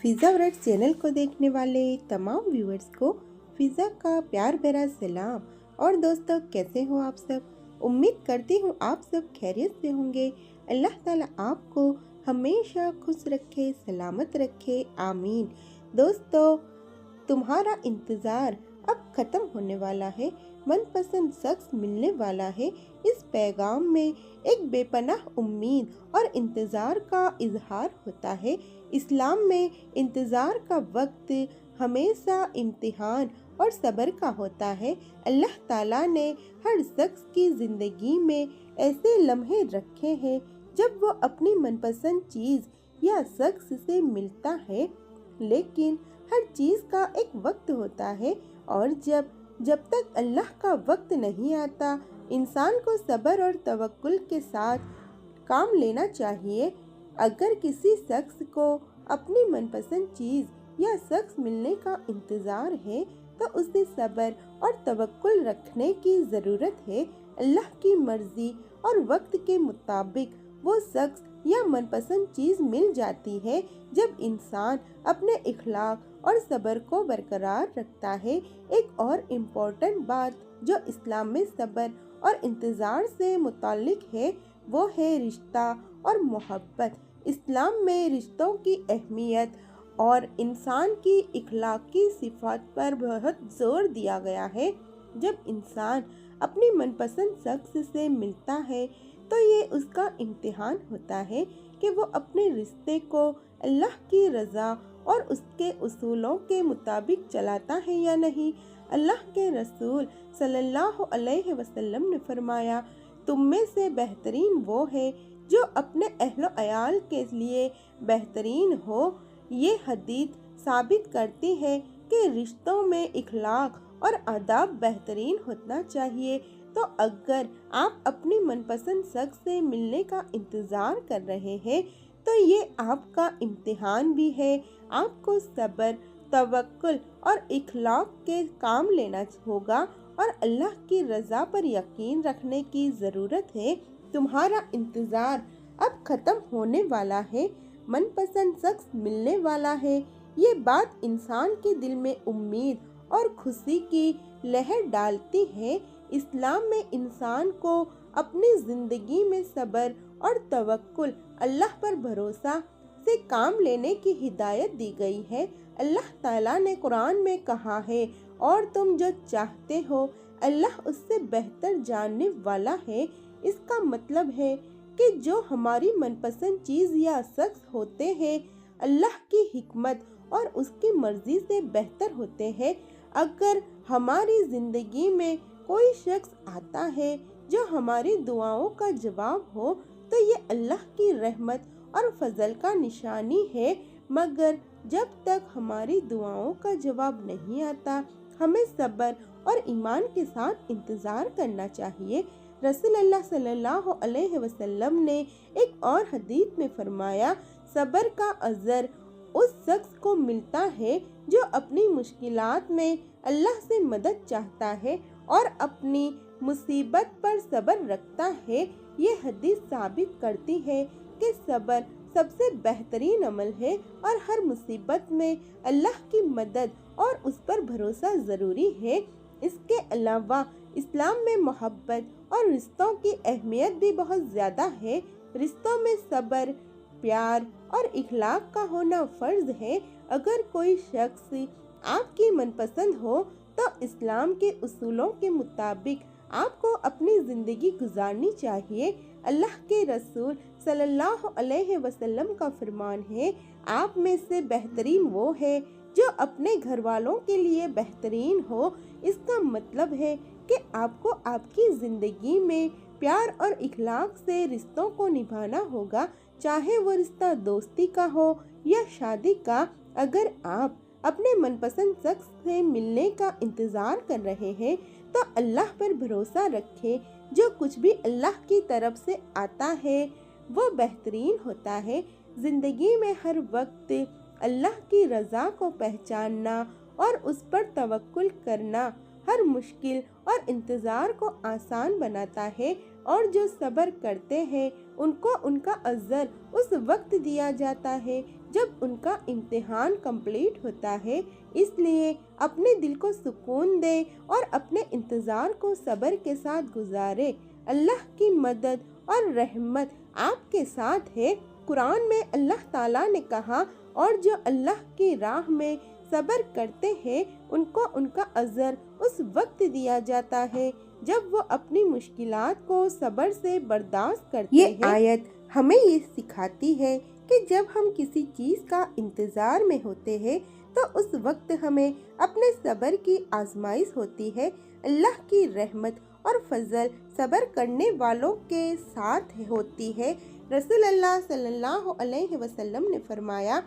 फ़िज़ा world channel को देखने वाले तमाम व्यूअर्स को फ़िज़ा का प्यार भरा सलाम। और दोस्तों, कैसे हो आप सब? उम्मीद करती हूँ आप सब खैरियत से होंगे। अल्लाह ताला आपको हमेशा खुश रखे, सलामत रखे, आमीन। दोस्तों, तुम्हारा इंतज़ार अब ख़त्म होने वाला है, मनपसंद शख्स मिलने वाला है। इस पैगाम में एक बेपनाह उम्मीद और इंतज़ार का इजहार होता है। इस्लाम में इंतज़ार का वक्त हमेशा इम्तिहान और सब्र का होता है। अल्लाह ताला ने हर शख्स की ज़िंदगी में ऐसे लम्हे रखे हैं जब वो अपनी मनपसंद चीज़ या शख्स से मिलता है, लेकिन हर चीज़ का एक वक्त होता है और जब तक अल्लाह का वक्त नहीं आता, इंसान को सब्र और तवक्कुल के साथ काम लेना चाहिए। अगर किसी शख्स को अपनी मनपसंद चीज़ या शख्स मिलने का इंतज़ार है तो उसे सब्र और तवक्कुल रखने की ज़रूरत है। अल्लाह की मर्ज़ी और वक्त के मुताबिक वो शख्स या मनपसंद चीज़ मिल जाती है जब इंसान अपने इखलाक और सब्र को बरकरार रखता है। एक और इम्पोर्टेंट बात जो इस्लाम में सब्र और इंतज़ार से मुताल्लिक है वो है रिश्ता और मोहब्बत। इस्लाम में रिश्तों की अहमियत और इंसान की इखलाकी सिफात पर बहुत जोर दिया गया है। जब इंसान अपनी मनपसंद शख्स से मिलता है तो ये उसका इम्तिहान होता है कि वो अपने रिश्ते को अल्लाह की रज़ा और उसके उसूलों के मुताबिक चलाता है या नहीं। अल्लाह के रसूल सल्लल्लाहु अलैहि वसल्लम ने फरमाया, तुम में से बेहतरीन वो है जो अपने अहलो अयाल के लिए बेहतरीन हो। ये हदीस साबित करती है कि रिश्तों में इखलाक और आदाब बेहतरीन होना चाहिए। तो अगर आप अपनी मनपसंद शख्स से मिलने का इंतज़ार कर रहे हैं तो ये आपका इम्तिहान भी है। आपको सब्र, तवक्कुल और इखलाक के काम लेना होगा और अल्लाह की रज़ा पर यकीन रखने की ज़रूरत है। तुम्हारा इंतज़ार अब ख़त्म होने वाला है, मनपसंद शख्स मिलने वाला है। ये बात इंसान के दिल में उम्मीद और खुशी की लहर डालती है। इस्लाम में इंसान को अपनी ज़िंदगी में सब्र और तवक्कुल, अल्लाह पर भरोसा से काम लेने की हिदायत दी गई है। अल्लाह ताला ने कुरान में कहा है, और तुम जो चाहते हो अल्लाह उससे बेहतर जानने वाला है। इसका मतलब है कि जो हमारी मनपसंद चीज़ या शख्स होते हैं अल्लाह की हिकमत और उसकी मर्ज़ी से बेहतर होते हैं। अगर हमारी ज़िंदगी में कोई शख्स आता है जो हमारी दुआओं का जवाब हो तो ये अल्लाह की रहमत और फजल का निशानी है। मगर जब तक हमारी दुआओं का जवाब नहीं आता, हमें सब्र और ईमान के साथ इंतज़ार करना चाहिए। रसूल अल्लाह सल्लल्लाहु अलैहि वसल्लम ने एक और हदीस में फरमाया, सब्र का अजर उस शख्स को मिलता है जो अपनी मुश्किलात में अल्लाह से मदद चाहता है और अपनी मुसीबत पर सब्र रखता है। ये हदीस साबित करती है कि सब्र सबसे बेहतरीन अमल है और हर मुसीबत में अल्लाह की मदद और उस पर भरोसा ज़रूरी है। इसके अलावा इस्लाम में मोहब्बत और रिश्तों की अहमियत भी बहुत ज़्यादा है। रिश्तों में सब्र, प्यार और इखलाक का होना फ़र्ज है। अगर कोई शख्स आपकी मनपसंद हो तो इस्लाम के उसूलों के मुताबिक आपको अपनी ज़िंदगी गुजारनी चाहिए। अल्लाह के रसूल सल्लल्लाहु अलैहि वसल्लम का फरमान है, आप में से बेहतरीन वो है जो अपने घर वालों के लिए बेहतरीन हो। इसका मतलब है कि आपको आपकी ज़िंदगी में प्यार और इखलाक से रिश्तों को निभाना होगा, चाहे वो रिश्ता दोस्ती का हो या शादी का। अगर आप अपने मनपसंद शख्स से मिलने का इंतज़ार कर रहे हैं तो अल्लाह पर भरोसा रखें। जो कुछ भी अल्लाह की तरफ से आता है वो बेहतरीन होता है। ज़िंदगी में हर वक्त अल्लाह की रज़ा को पहचानना और उस पर तवक्कुल करना हर मुश्किल और इंतज़ार को आसान बनाता है। और जो सब्र करते हैं उनको उनका अजर उस वक्त दिया जाता है جب ان کا امتحان کمپلیٹ ہوتا ہے۔ اس لیے اپنے دل کو سکون دے اور اپنے انتظار کو صبر کے ساتھ گزارے۔ اللہ کی مدد اور رحمت آپ کے ساتھ ہے۔ قرآن میں اللہ تعالیٰ نے کہا، اور جو اللہ کی راہ میں صبر کرتے ہیں ان کو ان کا اجر اس وقت دیا جاتا ہے جب وہ اپنی مشکلات کو صبر سے برداشت کرتے ہیں۔ یہ آیت ہمیں یہ سکھاتی ہے کہ جب ہم کسی چیز کا انتظار میں ہوتے ہیں تو اس وقت ہمیں اپنے صبر کی آزمائش ہوتی ہے۔ اللہ کی رحمت اور فضل صبر کرنے والوں کے ساتھ ہوتی ہے۔ رسول اللہ صلی اللہ علیہ وسلم نے فرمایا،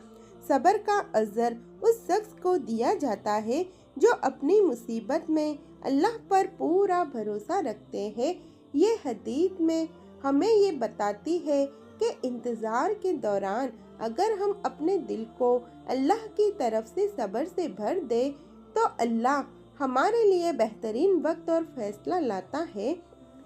صبر کا اجر اس شخص کو دیا جاتا ہے جو اپنی مصیبت میں اللہ پر پورا بھروسہ رکھتے ہیں۔ یہ حدیث میں ہمیں یہ بتاتی ہے کہ انتظار کے دوران اگر ہم اپنے دل کو اللہ کی طرف سے صبر سے بھر دیں تو اللہ ہمارے لیے بہترین وقت اور فیصلہ لاتا ہے۔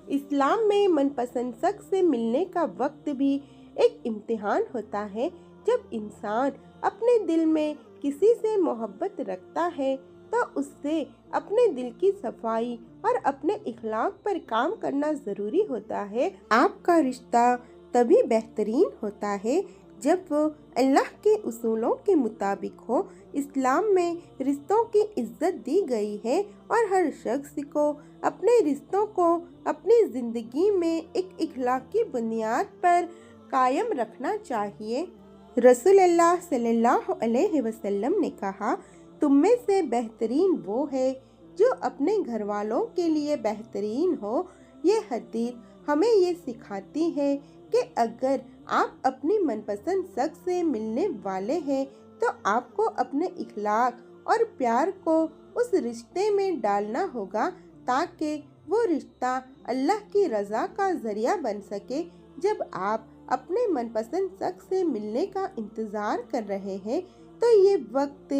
اسلام میں من پسند شخص سے ملنے کا وقت بھی ایک امتحان ہوتا ہے۔ جب انسان اپنے دل میں کسی سے محبت رکھتا ہے تو اس سے اپنے دل کی صفائی اور اپنے اخلاق پر کام کرنا ضروری ہوتا ہے۔ آپ کا رشتہ تبھی بہترین ہوتا ہے جب وہ اللہ کے اصولوں کے مطابق ہو۔ اسلام میں رشتوں کی عزت دی گئی ہے اور ہر شخص کو اپنے رشتوں کو اپنی زندگی میں ایک اخلاقی بنیاد پر قائم رکھنا چاہیے۔ رسول اللہ صلی اللہ علیہ وسلم نے کہا، تم میں سے بہترین وہ ہے جو اپنے گھر والوں کے لیے بہترین ہو۔ یہ حدیث ہمیں یہ سکھاتی ہے کہ اگر آپ اپنی من پسند شخص سے ملنے والے ہیں تو آپ کو اپنے اخلاق اور پیار کو اس رشتے میں ڈالنا ہوگا تاکہ وہ رشتہ اللہ کی رضا کا ذریعہ بن سکے۔ جب آپ اپنے من پسند شخص سے ملنے کا انتظار کر رہے ہیں تو یہ وقت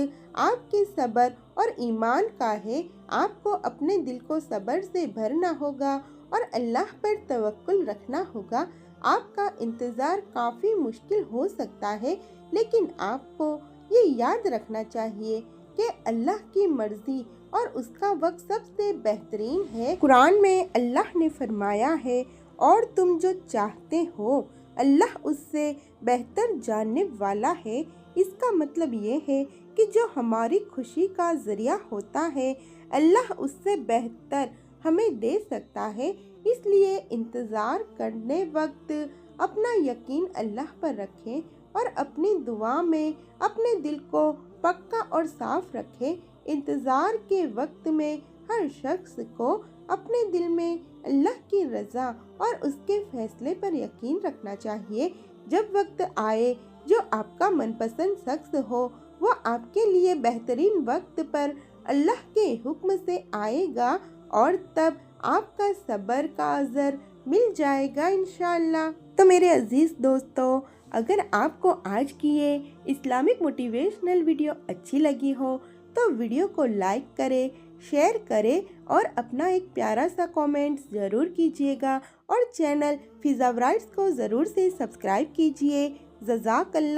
آپ کے صبر اور ایمان کا ہے۔ آپ کو اپنے دل کو صبر سے بھرنا ہوگا اور اللہ پر توکل رکھنا ہوگا۔ آپ کا انتظار کافی مشکل ہو سکتا ہے لیکن آپ کو یہ یاد رکھنا چاہیے کہ اللہ کی مرضی اور اس کا وقت سب سے بہترین ہے۔ قرآن میں اللہ نے فرمایا ہے، اور تم جو چاہتے ہو اللہ اس سے بہتر جاننے والا ہے۔ اس کا مطلب یہ ہے کہ جو ہماری خوشی کا ذریعہ ہوتا ہے اللہ اس سے بہتر ہمیں دے سکتا ہے۔ اس لیے انتظار کرنے وقت اپنا یقین اللہ پر رکھیں اور اپنی دعا میں اپنے دل کو پکا اور صاف رکھیں۔ انتظار کے وقت میں ہر شخص کو اپنے دل میں اللہ کی رضا اور اس کے فیصلے پر یقین رکھنا چاہیے۔ جب وقت آئے جو آپ کا من پسند شخص ہو وہ آپ کے لیے بہترین وقت پر اللہ کے حکم سے آئے گا اور تب آپ کا صبر کا اجر مل جائے گا انشاءاللہ۔ تو میرے عزیز دوستو، اگر آپ کو آج کی یہ اسلامک موٹیویشنل ویڈیو اچھی لگی ہو تو ویڈیو کو لائک کرے، شیئر کرے اور اپنا ایک پیارا سا کامنٹ ضرور کیجیے گا اور چینل فضا ورائٹس کو ضرور سے سبسکرائب کیجیے۔ جزاک اللہ۔